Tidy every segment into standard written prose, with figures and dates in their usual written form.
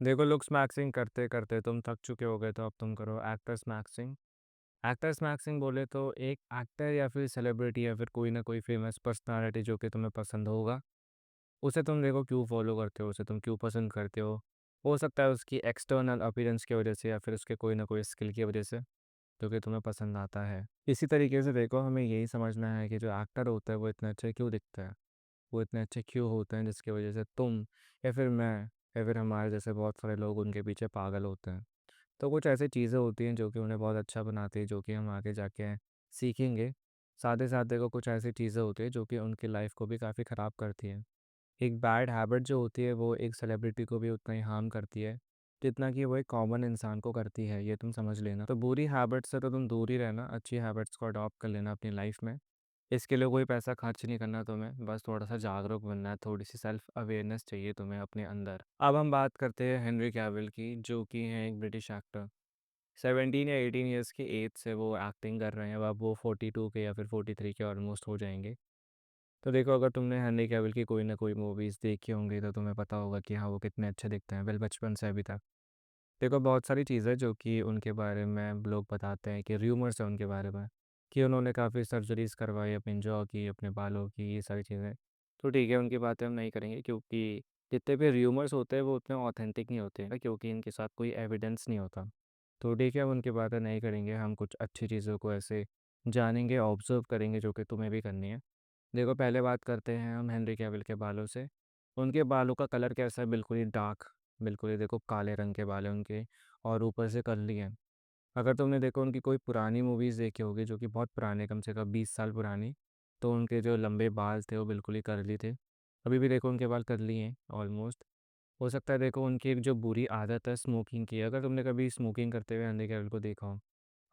देखो, looks maxing करते-करते तुम थक चुके होगे, तो अब तुम करो एक्टर्स मैक्सिंग। एक्टर्स मैक्सिंग बोले तो एक एक्टर या फिर सेलिब्रिटी या फिर कोई ना कोई फ़ेमस पर्सनैलिटी जो कि तुम्हें पसंद होगा, उसे तुम देखो क्यों फ़ॉलो करते हो, उसे तुम क्यों पसंद करते हो। हो सकता है उसकी एक्सटर्नल अपीयरेंस की वजह से या फिर उसके कोई ना कोई स्किल की वजह से, जो कि तुम्हें पसंद आता है। इसी तरीके से देखो, हमें यही समझना है कि जो एक्टर होता है वो इतना अच्छा क्यों दिखता है, वो इतने अच्छे क्यों होते हैं जिसकी वजह से तुम या फिर मैं या फिर हमारे जैसे बहुत सारे लोग उनके पीछे पागल होते हैं। तो कुछ ऐसी चीज़ें होती हैं जो कि उन्हें बहुत अच्छा बनाती है, जो कि हम आगे जाके सीखेंगे। साथ ही साथ देखो, कुछ ऐसी चीज़ें होती हैं जो कि उनकी लाइफ को भी काफ़ी ख़राब करती हैं। एक बैड हैबिट जो होती है वो एक सेलिब्रिटी को भी उतना ही हार्म करती है जितना कि वो एक कॉमन इंसान को करती है, ये तुम समझ लेना। तो बुरी हैबिट से तो तुम दूर ही रहना, अच्छी हैबिट्स को अडॉप्ट कर लेना अपनी लाइफ में। इसके लिए कोई पैसा खर्च नहीं करना तुम्हें, बस थोड़ा-सा जागरूक बनना है, थोड़ी-सी सेल्फ अवेयरनेस चाहिए तुम्हें अपने अंदर। अब हम बात करते हैं हेनरी कैविल की, जो कि हैं एक ब्रिटिश एक्टर। 17 या 18 ईयर्स की एज से वो एक्टिंग कर रहे हैं, अब वो 42 के या फिर 43 के ऑलमोस्ट हो जाएँगे। तो देखो, अगर तुमने हेनरी कैविल की कोई ना कोई मूवीज़ देखी होंगी, तो तुम्हें पता होगा कि हाँ, वो कितने अच्छे दिखते हैं, वेल बचपन से अभी तक। देखो, बहुत सारी चीज़ें जो कि उनके बारे में लोग बताते हैं कि र्यूमर्स हैं उनके बारे में, कि उन्होंने काफ़ी सर्जरीज़ करवाई, अपनी जॉ की, अपने बालों की, ये सारी चीज़ें। तो ठीक है, उनकी बातें हम नहीं करेंगे, क्योंकि जितने भी र्यूमर्स होते हैं वो उतने ऑथेंटिक नहीं होते हैं, क्योंकि इनके साथ कोई एविडेंस नहीं होता। तो ठीक है, हम उनकी बातें नहीं करेंगे, हम कुछ अच्छी चीज़ों को ऐसे जानेंगे, ऑब्ज़र्व करेंगे, जो कि तुम्हें भी करनी है। देखो, पहले बात करते हैं हम हेनरी कैविल के बालों से। उनके बालों का कलर कैसा है? बिल्कुल ही डार्क, बिल्कुल ही देखो काले रंग के बाल हैं उनके, और ऊपर से कर्ली हैं। अगर तुमने देखो उनकी कोई पुरानी मूवीज़ देखी होगी, जो कि बहुत पुराने, कम से कम 20 साल पुरानी, तो उनके जो लंबे बाल थे वो बिल्कुल ही कर्ली थे। अभी भी देखो उनके बाल कर्ली हैं ऑलमोस्ट। हो सकता है देखो उनकी एक जो बुरी आदत है स्मोकिंग की, अगर तुमने कभी स्मोकिंग करते हुए हेनरी कैविल को देखा हो,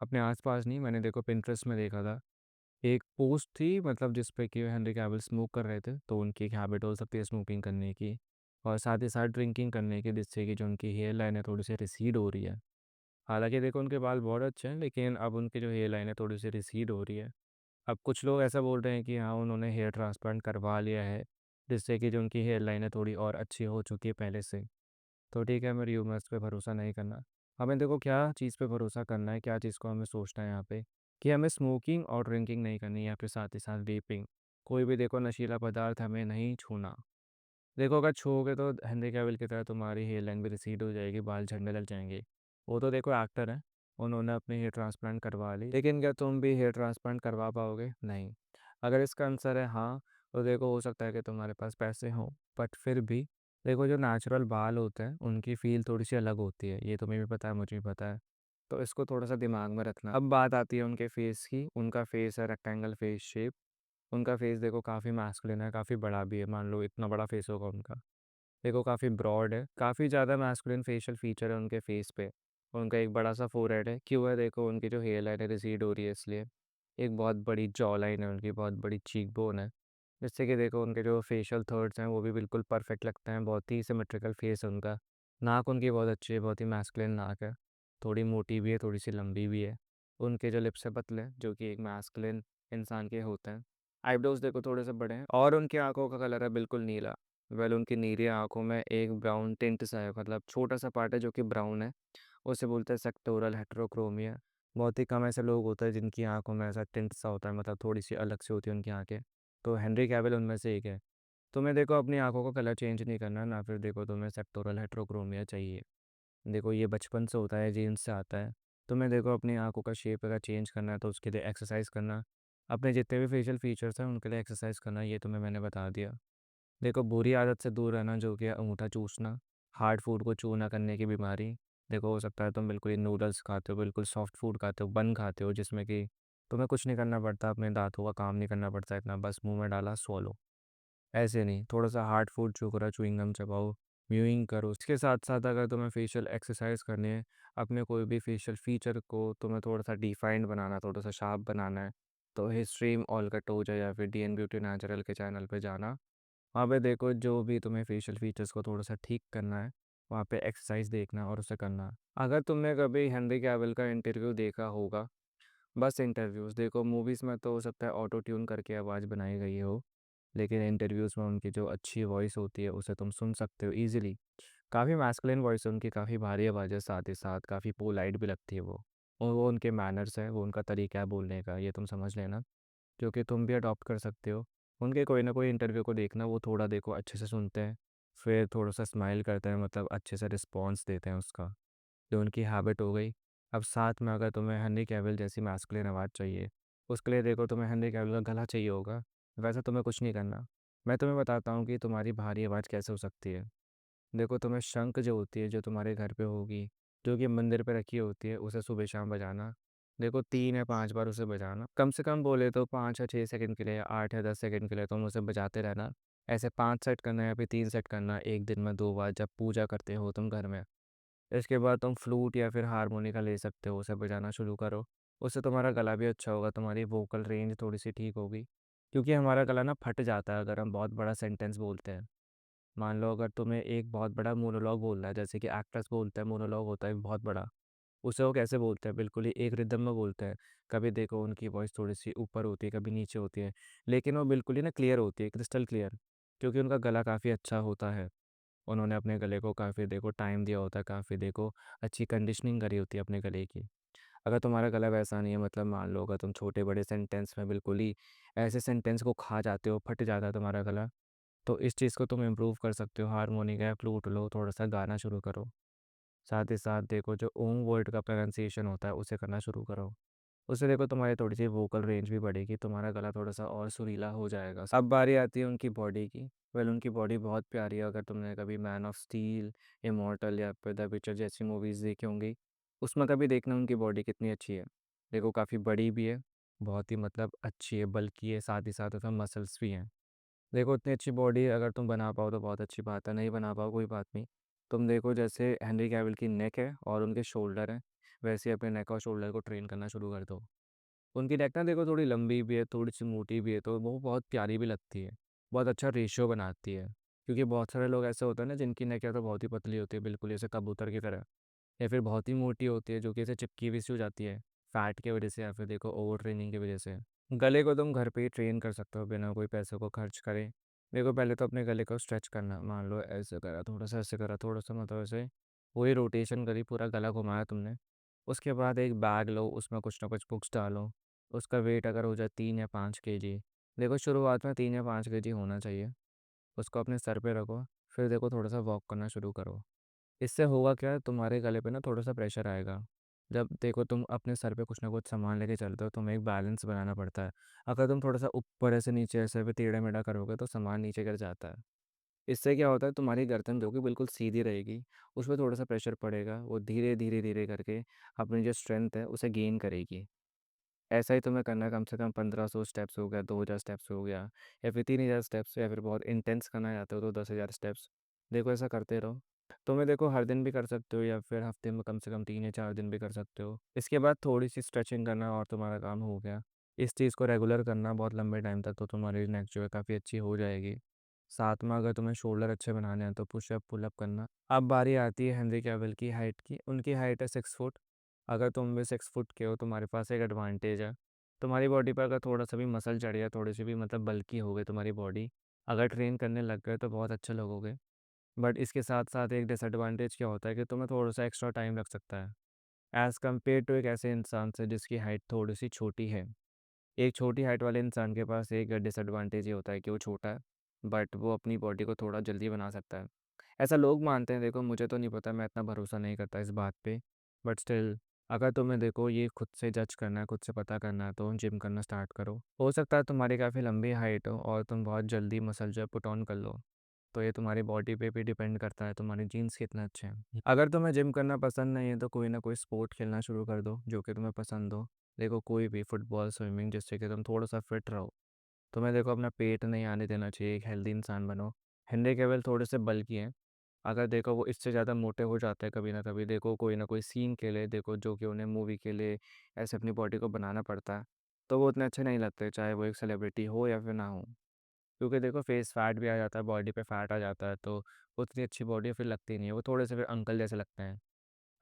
अपने आस-पास नहीं, मैंने देखो पिंटरेस्ट में देखा था। एक पोस्ट थी, मतलब जिस पे कि हेनरी कैविल स्मोक कर रहे थे, तो उनकी एक हैबिट हो सकती है स्मोकिंग करने की, और साथ ही साथ ड्रिंकिंग करने की, जिससे कि जो उनकी हेयर लाइन है थोड़ी सी रिसीड हो रही है। हालांकि देखो उनके बाल बहुत अच्छे हैं, लेकिन अब उनकी जो हेयर लाइन है थोड़ी सी रिसीड हो रही है। अब कुछ लोग ऐसा बोल रहे हैं कि हाँ, उन्होंने हेयर ट्रांसप्लांट करवा लिया है, जिससे कि जो उनकी हेयर लाइन है थोड़ी और अच्छी हो चुकी है पहले से। तो ठीक है, हमें र्यूमर्स पे भरोसा नहीं करना। हमें देखो क्या चीज़ पे भरोसा करना है, क्या चीज़ को हमें सोचना है यहाँ पे, कि हमें स्मोकिंग और ड्रिंकिंग नहीं करनी है, या फिर साथ ही साथ वेपिंग। कोई भी देखो नशीला पदार्थ हमें नहीं छूना। देखो, अगर छूओगे तो हेनरी कैविल की तरह तुम्हारी हेयर लाइन भी रिसीड हो जाएगी, बाल झड़ने लग जाएंगे। वो तो देखो एक्टर हैं, उन्होंने अपनी हेयर ट्रांसप्लांट करवा ली, लेकिन क्या तुम भी हेयर ट्रांसप्लांट करवा पाओगे? नहीं। अगर इसका आंसर है हाँ, तो देखो हो सकता है कि तुम्हारे पास पैसे हों, बट फिर भी देखो, जो नेचुरल बाल होते हैं उनकी फ़ील थोड़ी सी अलग होती है, ये तुम्हें भी पता है, मुझे भी पता है। तो इसको थोड़ा सा दिमाग में रखना। अब बात आती है उनके फेस की। उनका फेस है रेक्टेंगल फेस शेप। उनका फेस देखो काफ़ी मैस्कुलिन है, काफ़ी बड़ा भी है, मान लो इतना बड़ा फेस होगा उनका। देखो काफ़ी ब्रॉड है, काफ़ी ज़्यादा मैस्कुलिन फेशियल फीचर है उनके फेस पे। उनका एक बड़ा सा फोरहेड है, क्यों है? देखो उनकी जो हेयर लाइन है रिसीड हो रही है इसलिए। एक बहुत बड़ी जॉ लाइन है उनकी, बहुत बड़ी चीक बोन है, जिससे कि देखो उनके जो फेशियल थर्ड्स हैं वो भी बिल्कुल परफेक्ट लगते हैं, बहुत ही सिमेट्रिकल फेस है उनका। नाक उनकी बहुत अच्छी है, बहुत ही मैस्कुलिन नाक है, थोड़ी मोटी भी है, थोड़ी सी लंबी भी है। उनके जो लिप्स है पतले हैं, जो कि एक मैस्कुलिन इंसान के होते हैं। आईब्रोज देखो थोड़े से बड़े हैं, और उनकी आंखों का कलर है बिल्कुल नीला। वेल, उनकी नीली आँखों में एक ब्राउन टिंट सा है, मतलब छोटा-सा पार्ट है जो कि ब्राउन है, उसे बोलते हैं सेक्टोरल हेटेरोक्रोमिया। बहुत ही कम ऐसे लोग होते हैं जिनकी आँखों में ऐसा टिंट सा होता है, मतलब थोड़ी-सी अलग से होती है उनकी आँखें। तो हेनरी कैविल उनमें से एक है। तुम्हें देखो अपनी आँखों का कलर चेंज नहीं करना, ना फिर देखो तुम्हें सेक्टोरल हेटेरोक्रोमिया चाहिए। देखो ये बचपन से होता है, जीन्स से आता है। तुम्हें देखो अपनी आँखों का शेप अगर चेंज करना है तो उसके लिए एक्सरसाइज़ करना। अपने जितने भी फेशियल फीचर्स हैं उनके लिए एक्सरसाइज़ करना, ये तुम्हें मैंने बता दिया। देखो, बुरी आदत से दूर रहना, जो कि है अंगूठा चूसना, हार्ड फूड को चू ना करने की बीमारी। देखो हो सकता है तुम बिल्कुल ही नूडल्स खाते हो, बिल्कुल सॉफ्ट फूड खाते हो, बन खाते हो, जिसमें कि तुम्हें कुछ नहीं करना पड़ता, अपने दाँतों का काम नहीं करना पड़ता इतना, बस मुँह में डाला स्वॉलो। ऐसे नहीं, थोड़ा-सा हार्ड फूड चू करो, च्युइंग गम चबाओ, म्यूइंग करो। इसके साथ-साथ अगर तुम्हें फेशियल एक्सरसाइज करनी है, अपने कोई भी फेशियल फीचर को तुम्हें थोड़ा-सा डिफाइंड बनाना है, थोड़ा-सा शार्प बनाना है, तो हिस्ट्रीम, ऑलकटोजा या फिर डीएन ब्यूटी नेचुरल के चैनल पे जाना। वहाँ पे देखो जो भी तुम्हें फेशियल फीचर्स को थोड़ा-सा ठीक करना है, वहाँ पे एक्सरसाइज़ देखना और उसे करना। अगर तुमने कभी हेनरी कैविल का इंटरव्यू देखा होगा, बस इंटरव्यूज़ देखो, मूवीज़ में तो हो सकता है ऑटो ट्यून करके आवाज़ बनाई गई हो, लेकिन इंटरव्यूज़ में उनकी जो अच्छी वॉइस होती है उसे तुम सुन सकते हो ईज़िली। काफ़ी मैस्कुलिन वॉइस है उनकी, काफ़ी भारी आवाज़ है, साथ ही साथ काफ़ी पोलाइट भी लगती है वो। और वो उनके मैनर्स है, वो उनका तरीका है बोलने का, ये तुम समझ लेना, जो कि तुम भी अडॉप्ट कर सकते हो। उनके कोई ना कोई इंटरव्यू को देखना, वो थोड़ा देखो अच्छे से सुनते हैं, फिर थोड़ा-सा स्माइल करते हैं, मतलब अच्छे से रिस्पॉन्स देते हैं उसका, जो उनकी हैबिट हो गई। अब साथ में अगर तुम्हें हेनरी कैविल जैसी मैस्कुलिन आवाज़ चाहिए, उसके लिए देखो तुम्हें हेनरी कैविल का गला चाहिए होगा, वैसा तुम्हें कुछ नहीं करना। मैं तुम्हें बताता हूँ कि तुम्हारी भारी आवाज़ कैसे हो सकती है। देखो तुम्हें शंख जो होती है, जो तुम्हारे घर पे होगी, जो कि मंदिर पे रखी होती है, उसे सुबह शाम बजाना। देखो 3 या 5 बार उसे बजाना। कम से कम बोले तो 5 या 6 सेकंड के लिए, 8 या 10 सेकंड के लिए तुम उसे बजाते रहना। ऐसे 5 सेट करना या फिर 3 सेट करना, 1 दिन में 2 बार जब पूजा करते हो तुम घर में। इसके बाद तुम फ्लूट या फिर हारमोनिका ले सकते हो, उसे बजाना शुरू करो। उससे तुम्हारा गला भी अच्छा होगा, तुम्हारी वोकल रेंज थोड़ी-सी ठीक होगी। क्योंकि हमारा गला ना फट जाता है अगर हम बहुत बड़ा सेंटेंस बोलते हैं। मान लो अगर तुम्हें एक बहुत बड़ा मोनोलॉग बोलना है, जैसे कि एक्टर्स बोलते हैं, मोनोलॉग होता है बहुत बड़ा, उसे वो कैसे बोलते हैं, बिल्कुल ही एक रिदम में बोलते हैं। कभी देखो उनकी वॉइस थोड़ी सी ऊपर होती है, कभी नीचे होती है, लेकिन वो बिल्कुल ही ना क्लियर होती है, क्रिस्टल क्लियर, क्योंकि उनका गला काफ़ी अच्छा होता है। उन्होंने अपने गले को काफ़ी देखो टाइम दिया होता है, काफ़ी देखो अच्छी कंडीशनिंग करी होती है अपने गले की। अगर तुम्हारा गला वैसा नहीं है, मतलब मान लो अगर तुम छोटे बड़े सेंटेंस में बिल्कुल ही ऐसे सेंटेंस को खा जाते हो, फट जाता है तुम्हारा गला, तो इस चीज़ को तुम इम्प्रूव कर सकते हो। हारमोनिका या फ्लूट लो, थोड़ा-सा गाना शुरू करो। साथ ही साथ देखो जो ओम वर्ड का प्रोनंसिएशन होता है, उसे करना शुरू करो। उससे देखो तुम्हारी थोड़ी-सी वोकल रेंज भी बढ़ेगी, तुम्हारा गला थोड़ा-सा और सुरीला हो जाएगा। अब बारी आती है उनकी बॉडी की। वेल उनकी बॉडी बहुत प्यारी है, अगर तुमने कभी मैन ऑफ स्टील, इमॉर्टल या फिर द विचर जैसी मूवीज़ देखी होंगी, उसमें कभी देखना उनकी बॉडी कितनी अच्छी है। देखो काफ़ी बड़ी भी है, बहुत ही मतलब अच्छी है, बल्की है, साथ ही साथ उसमें मसल्स भी हैं। देखो इतनी अच्छी बॉडी अगर तुम बना पाओ तो बहुत अच्छी बात है, नहीं बना पाओ कोई बात नहीं। तुम देखो जैसे हेनरी कैविल की नेक है और उनके शोल्डर हैं, वैसे ही अपने नेक और शोल्डर को ट्रेन करना शुरू कर दो। उनकी नेक ना देखो थोड़ी लंबी भी है, थोड़ी-सी मोटी भी है, तो वो बहुत प्यारी भी लगती है। बहुत अच्छा रेशियो बनाती है। क्योंकि बहुत सारे लोग ऐसे होते हैं ना जिनकी नेक या तो बहुत ही पतली होती है, बिल्कुल जैसे कबूतर की तरह, या फिर बहुत ही मोटी होती है जो कि ऐसे चिपकी हुई सी हो जाती है, फैट की वजह से या फिर देखो ओवर ट्रेनिंग की वजह से। गले को तुम घर पे ही ट्रेन कर सकते हो बिना कोई पैसे को खर्च करे। देखो पहले तो अपने गले को स्ट्रेच करना, मान लो ऐसे करा, थोड़ा-सा ऐसे करा, थोड़ा-सा मतलब ऐसे पूरी रोटेशन करी, पूरा गला घुमाया तुमने। उसके बाद एक बैग लो, उसमें कुछ ना कुछ बुक्स डालो। उसका वेट अगर हो जाए 3 या 5 केजी, देखो शुरुआत में 3 या 5 केजी होना चाहिए। उसको अपने सर पे रखो, फिर देखो थोड़ा-सा वॉक करना शुरू करो। इससे होगा क्या, तुम्हारे गले पे ना थोड़ा-सा प्रेशर आएगा। जब देखो तुम अपने सर पे कुछ ना कुछ सामान लेके चलते हो, तुम्हें एक बैलेंस बनाना पड़ता है। अगर तुम थोड़ा-सा ऊपर ऐसे नीचे ऐसे भी टेढ़ा-मेढ़ा करोगे तो सामान नीचे गिर जाता है। इससे क्या होता है, तुम्हारी गर्दन जो कि बिल्कुल सीधी रहेगी, उसपे थोड़ा-सा प्रेशर पड़ेगा, वो धीरे, धीरे, धीरे करके अपनी जो स्ट्रेंथ है उसे गेन करेगी। ऐसा ही तुम्हें करना है, कम से कम 1500 स्टेप्स हो गया, 2000 स्टेप्स हो गया, या फिर 3000 स्टेप्स, या फिर बहुत इंटेंस करना चाहते हो तो 10,000 स्टेप्स। देखो ऐसा करते रहो। तुम्हें देखो हर दिन भी कर सकते हो या फिर हफ्ते में कम से कम 3 या 4 दिन भी कर सकते हो। इसके बाद थोड़ी-सी स्ट्रेचिंग करना और तुम्हारा काम हो गया। इस चीज़ को रेगुलर करना बहुत लंबे टाइम तक, तो तुम्हारी नेक जो है काफ़ी अच्छी हो जाएगी। साथ में अगर तुम्हें शोल्डर अच्छे बनाने हैं तो पुशअप, पुलअप करना। अब बारी आती है हेनरी कैविल की हाइट की। उनकी हाइट है 6 फुट। अगर तुम भी 6 फुट के हो, तुम्हारे पास एक एडवांटेज है। तुम्हारी बॉडी पर अगर थोड़ा-सा भी मसल चढ़ गया, थोड़ी-सी भी मतलब बल्की हो गई तुम्हारी बॉडी, अगर ट्रेन करने लग गए तो बहुत अच्छे लगोगे। बट इसके साथ-साथ एक डिसएडवांटेज क्या होता है कि तुम्हें थोड़ा-सा एक्स्ट्रा टाइम लग सकता है, एज़ कम्पेयर टू एक ऐसे इंसान से जिसकी हाइट थोड़ी-सी छोटी है। एक छोटी हाइट वाले इंसान के पास एक डिसएडवांटेज ये होता है कि वो छोटा है, बट वो अपनी बॉडी को थोड़ा जल्दी बना सकता है। ऐसा लोग मानते हैं, देखो मुझे तो नहीं पता, मैं इतना भरोसा नहीं करता इस बात पे, बट स्टिल अगर तुम्हें देखो ये खुद से जज करना है, खुद से पता करना है, तो जिम करना स्टार्ट करो। हो सकता है तुम्हारी काफ़ी लंबी हाइट हो और तुम बहुत जल्दी मसल जो है पुट ऑन कर लो। तो ये तुम्हारी बॉडी पे भी डिपेंड करता है, तुम्हारे जीन्स कितने अच्छे हैं। अगर तुम्हें जिम करना पसंद नहीं है तो कोई ना कोई स्पोर्ट खेलना शुरू कर दो जो कि तुम्हें पसंद हो। देखो कोई भी फुटबॉल, स्विमिंग, जिससे कि तुम थोड़ा-सा फिट रहो। तुम्हें देखो अपना पेट नहीं आने देना चाहिए, एक हेल्दी इंसान बनो। हेनरी कैविल थोड़े से बल्की हैं, अगर देखो वो इससे ज़्यादा मोटे हो जाते हैं कभी ना कभी, देखो कोई ना कोई सीन के लिए, देखो जो कि उन्हें मूवी के लिए ऐसे अपनी बॉडी को बनाना पड़ता है, तो वो उतने अच्छे नहीं लगते, चाहे वो एक सेलिब्रिटी हो या फिर ना हो। क्योंकि देखो फेस फैट भी आ जाता है, बॉडी पे फैट आ जाता है, तो उतनी अच्छी बॉडी फिर लगती नहीं है, वो थोड़े से फिर अंकल जैसे लगते हैं।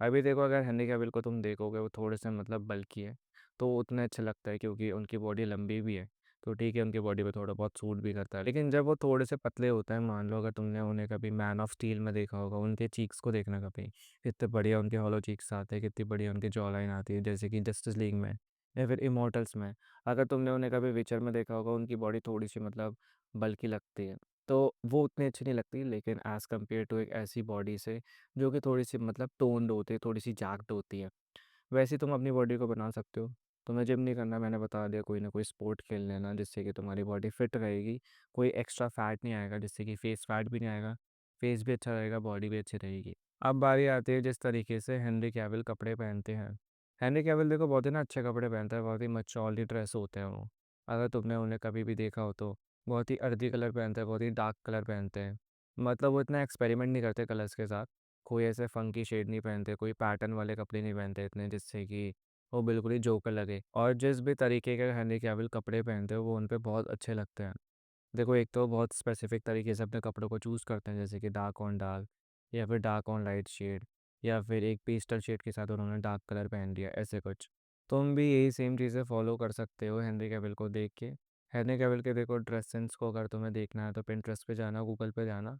अभी देखो अगर हेनरी कैविल को तुम देखोगे, वो थोड़े से मतलब बल्की है, तो उतने अच्छे लगता है क्योंकि उनकी बॉडी लंबी भी है। तो ठीक है, उनकी बॉडी पे थोड़ा बहुत सूट भी करता है। लेकिन जब वो थोड़े से पतले होते हैं, मान लो अगर तुमने उन्हें कभी मैन ऑफ स्टील में देखा होगा, उनके चीक्स को देखना कभी, कितने बढ़िया उनके हॉलो चीक्स आते हैं, कितनी बढ़िया उनकी जॉ लाइन आती है, जैसे कि जस्टिस लीग में या फिर इमोर्टल्स में। अगर तुमने उन्हें कभी विचर में देखा होगा, उनकी बॉडी थोड़ी सी मतलब बल्की लगती है, तो वो उतनी अच्छी नहीं लगती। लेकिन एज़ कम्पेयर टू एक ऐसी बॉडी से जो कि थोड़ी सी मतलब टोन्ड होती है, थोड़ी सी जैक्ड होती है, वैसे तुम अपनी बॉडी को बना सकते हो। तुम्हें जिम नहीं करना, मैंने बता दिया, कोई ना कोई स्पोर्ट खेल लेना जिससे कि तुम्हारी बॉडी फिट रहेगी। कोई एक्स्ट्रा फैट नहीं आएगा, जिससे कि फेस फैट भी नहीं आएगा, फेस भी अच्छा रहेगा, बॉडी भी अच्छी रहेगी। अब बारी आती है जिस तरीके से हेनरी कैविल कपड़े पहनते हैं। हेनरी कैविल देखो बहुत ही ना अच्छे कपड़े पहनता है, बहुत ही मचौली ड्रेस होते हैं वो। अगर तुमने उन्हें कभी भी देखा हो तो बहुत ही अर्दी कलर पहनते हैं, बहुत ही डार्क कलर पहनते हैं। मतलब वो इतना एक्सपेरिमेंट नहीं करते कलर्स के साथ। कोई ऐसे फंकी शेड नहीं पहनते, कोई पैटर्न वाले कपड़े नहीं पहनते इतने, जिससे कि वो बिल्कुल ही जोकर लगे। और जिस भी तरीके के हेनरी कैविल कपड़े पहनते हो, वो उन पे बहुत अच्छे लगते हैं। देखो, एक तो बहुत स्पेसिफिक तरीके से अपने कपड़ों को चूज़ करते हैं, जैसे कि डार्क ऑन डार्क या फिर डार्क ऑन लाइट शेड, या फिर एक पेस्टल शेड के साथ उन्होंने डार्क कलर पहन लिया, ऐसे कुछ। तुम भी यही सेम चीज़ें फॉलो कर सकते हो हेनरी कैविल को देख के। हेनरी कैविल के देखो ड्रेस सेंस को अगर तुम्हें देखना है तो पिंटरेस्ट पे जाना, गूगल पे जाना,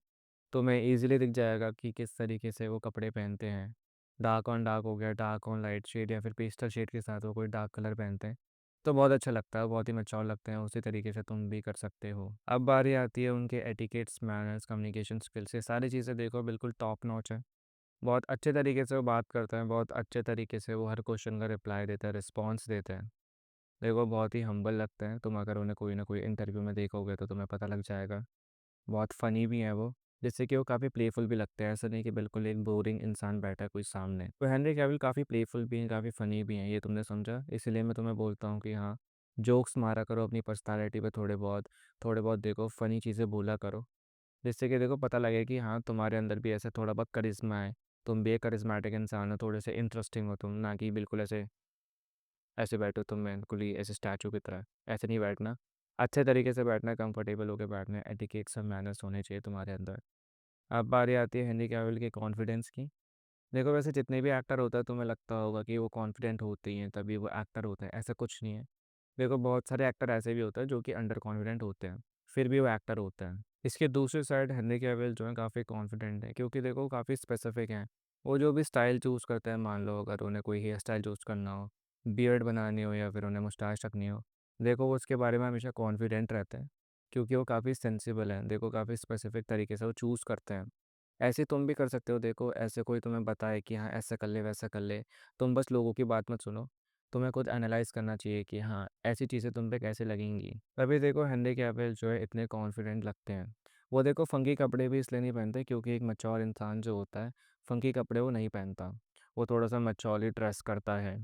तुम्हें ईज़िली दिख जाएगा कि किस तरीके से वो कपड़े पहनते हैं। डार्क ऑन डार्क हो गया, डार्क ऑन लाइट शेड, या फिर पेस्टल शेड के साथ वो कोई डार्क कलर पहनते हैं, तो बहुत अच्छा लगता है, बहुत ही मैच्योर लगते हैं। उसी तरीके से तुम भी कर सकते हो। अब बारी आती है उनके एटिकेट्स, मैनर्स, कम्युनिकेशन स्किल्स, ये सारी चीज़ें देखो बिल्कुल टॉप नॉच है। बहुत अच्छे तरीके से वो बात करते हैं, बहुत अच्छे तरीके से वो हर क्वेश्चन का रिप्लाई देते हैं, रिस्पॉन्स देते हैं। देखो बहुत ही हम्बल लगते हैं। तुम अगर उन्हें कोई ना कोई इंटरव्यू में देखोगे तो तुम्हें पता लग जाएगा। बहुत फ़नी भी हैं वो, जिससे कि वो काफ़ी प्लेफुल भी लगते हैं, ऐसा नहीं कि बिल्कुल एक बोरिंग इंसान बैठा है कोई सामने। तो हेनरी कैविल काफ़ी प्लेफुल भी हैं, काफ़ी फ़नी भी हैं, ये तुमने समझा? इसीलिए मैं तुम्हें बोलता हूँ कि हाँ, जोक्स मारा करो अपनी पर्सनैलिटी पे थोड़े बहुत देखो फ़नी चीज़ें बोला करो, जिससे कि देखो पता लगे कि हाँ, तुम्हारे अंदर भी ऐसे थोड़ा बहुत करिश्मा है, तुम भी एक करिश्मेटिक इंसान हो, थोड़े से इंटरेस्टिंग हो तुम, ना कि बिल्कुल ऐसे ऐसे बैठो तुम बिल्कुल ही ऐसे स्टैचू की तरह। ऐसे नहीं बैठना, अच्छे तरीके से बैठना है, कंफर्टेबल होकर बैठना है, एटिकेट्स और मैनर्स होने चाहिए तुम्हारे अंदर। अब बारी आती है हेनरी कैविल के कॉन्फिडेंस की। देखो वैसे जितने भी एक्टर होता है तुम्हें लगता होगा कि वो कॉन्फिडेंट होते ही हैं तभी वो एक्टर होता है, ऐसा कुछ नहीं है। देखो बहुत सारे एक्टर ऐसे भी होते हैं जो कि अंडर कॉन्फिडेंट होते हैं, फिर भी वो एक्टर होते हैं। इसके दूसरी साइड हेनरी कैविल जो है काफ़ी कॉन्फिडेंट है, क्योंकि देखो काफ़ी स्पेसिफिक हैं। वो जो भी स्टाइल चूज़ करते हैं, मान लो अगर उन्हें कोई हेयर स्टाइल चूज़ करना हो, बियर्ड बनानी हो या फिर उन्हें मुस्टाच रखनी हो, देखो वो उसके बारे में हमेशा कॉन्फिडेंट रहते हैं, क्योंकि वो काफ़ी सेंसिबल हैं। देखो काफ़ी स्पेसिफिक तरीके से वो चूज़ करते हैं। ऐसे तुम भी कर सकते हो। देखो ऐसे कोई तुम्हें बताए कि हाँ ऐसा कर ले वैसा कर ले, तुम बस लोगों की बात मत सुनो। तुम्हें खुद एनालाइज करना चाहिए कि हाँ ऐसी चीज़ें तुम पे कैसे लगेंगी। तभी देखो हेनरी कैविल जो है इतने कॉन्फिडेंट लगते हैं। वो देखो फंकी कपड़े भी इसलिए नहीं पहनते क्योंकि एक मैच्योर इंसान जो होता है फंकी कपड़े वो नहीं पहनता, वो थोड़ा सा मैच्योरली ड्रेस करता है।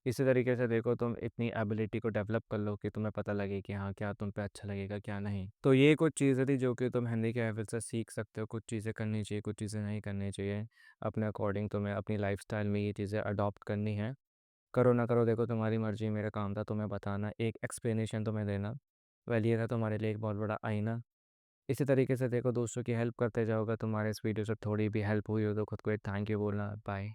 इसी तरीके से देखो तुम इतनी एबिलिटी को डेवलप कर लो कि तुम्हें पता लगे कि हाँ क्या तुम पे अच्छा लगेगा क्या नहीं। तो ये कुछ चीज़ें थी जो कि तुम हेनरी कैविल से सीख सकते हो। कुछ चीज़ें करनी चाहिए, कुछ चीज़ें नहीं करनी चाहिए। अपने अकॉर्डिंग तुम्हें अपनी लाइफस्टाइल में ये चीज़ें अडॉप्ट करनी है। करो ना करो देखो तुम्हारी मर्जी, मेरा काम था तुम्हें बताना, एक एक्सप्लेनेशन तुम्हें देना। वेल ये था तुम्हारे लिए एक बहुत बड़ा आईना। इसी तरीके से देखो दोस्तों की हेल्प करते जाओगे, तुम्हारे इस वीडियो से थोड़ी भी हेल्प हुई हो तो खुद को एक थैंक यू बोलना। बाय।